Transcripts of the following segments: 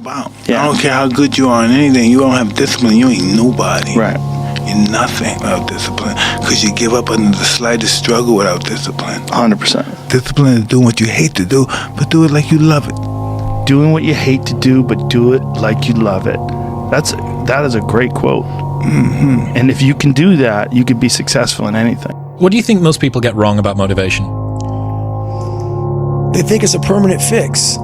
about. Yeah. I don't care how good you are in anything. You don't have discipline, you ain't nobody. Right. You're nothing without discipline. Because you give up under the slightest struggle without discipline. 100%. Discipline is doing what you hate to do, but do it like you love it. Doing what you hate to do, but do it like you love it. That is a great quote. Mm-hmm. And if you can do that, you could be successful in anything. What do you think most people get wrong about motivation? They think it's a permanent fix.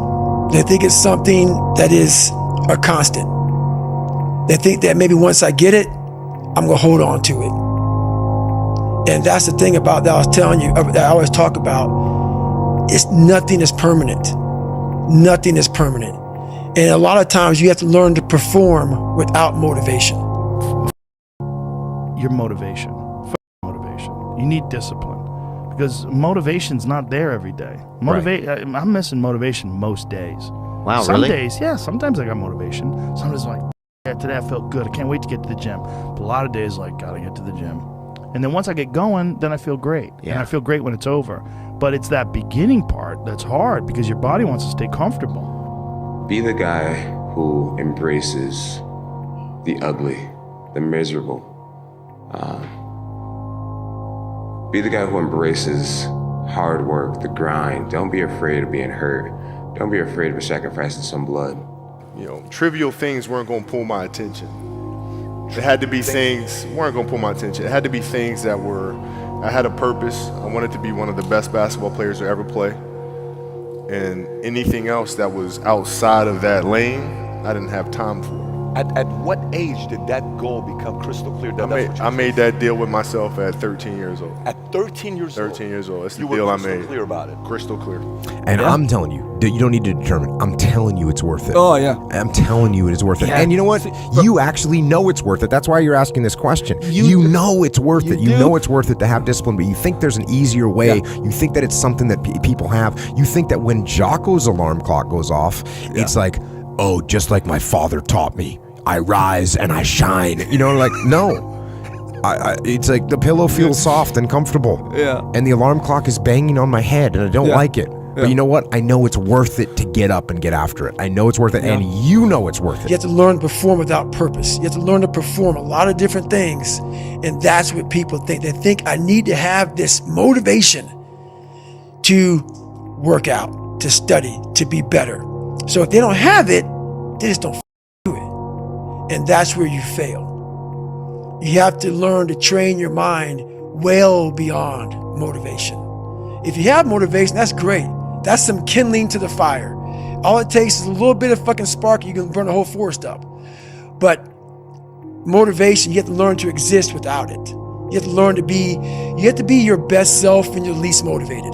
They think it's something that is a constant. They think that maybe once I get it, I'm gonna hold on to it. And that's the thing about that I was telling you, that I always talk about, is nothing is permanent. Nothing is permanent. And a lot of times you have to learn to perform without motivation. Your motivation. Motivation. You need discipline. Because motivation's not there every day. I'm missing motivation most days. Wow, Some really? days, yeah, sometimes I got motivation. Sometimes I'm like, yeah, today I felt good. I can't wait to get to the gym. But a lot of days, like, gotta get to the gym. And then once I get going, then I feel great. Yeah. And I feel great when it's over. But it's that beginning part that's hard because your body wants to stay comfortable. Be the guy who embraces the ugly, the miserable. Be the guy who embraces hard work, the grind. Don't be afraid of being hurt. Don't be afraid of sacrificing some blood. You know, trivial things weren't going to pull my attention. It had to be things weren't going to pull my attention. It had to be things that I had a purpose. I wanted to be one of the best basketball players to ever play. And anything else that was outside of that lane, I didn't have time for. At what age did that goal become crystal clear? I made that deal with myself at 13 years old. At 13 years old? 13 years old. That's the you deal were I made. crystal clear about it. Crystal clear. And I'm telling you, that you don't need to determine. I'm telling you it's worth it. Oh, yeah. I'm telling you it is worth it. Yeah. And you know what? You actually know it's worth it. That's why you're asking this question. You know it's worth it. You know it's worth it to have discipline, but you think there's an easier way. Yeah. You think that it's something that people have. You think that when Jocko's alarm clock goes off, it's like, oh, just like my father taught me. I rise and I shine. You know, like, no. It's like the pillow feels soft and comfortable. Yeah. And the alarm clock is banging on my head and I don't like it. But you know what? I know it's worth it to get up and get after it. I know it's worth it, and you know it's worth it. You have to learn to perform without purpose. You have to learn to perform a lot of different things, and that's what people think. They think I need to have this motivation to work out, to study, to be better. So if they don't have it, they just don't do it. And that's where you fail. You have to learn to train your mind well beyond motivation. If you have motivation, that's great. That's some kindling to the fire. All it takes is a little bit of fucking spark, you can burn the whole forest up. But motivation, you have to learn to exist without it. You have to learn to be, you have to be your best self when you're least motivated.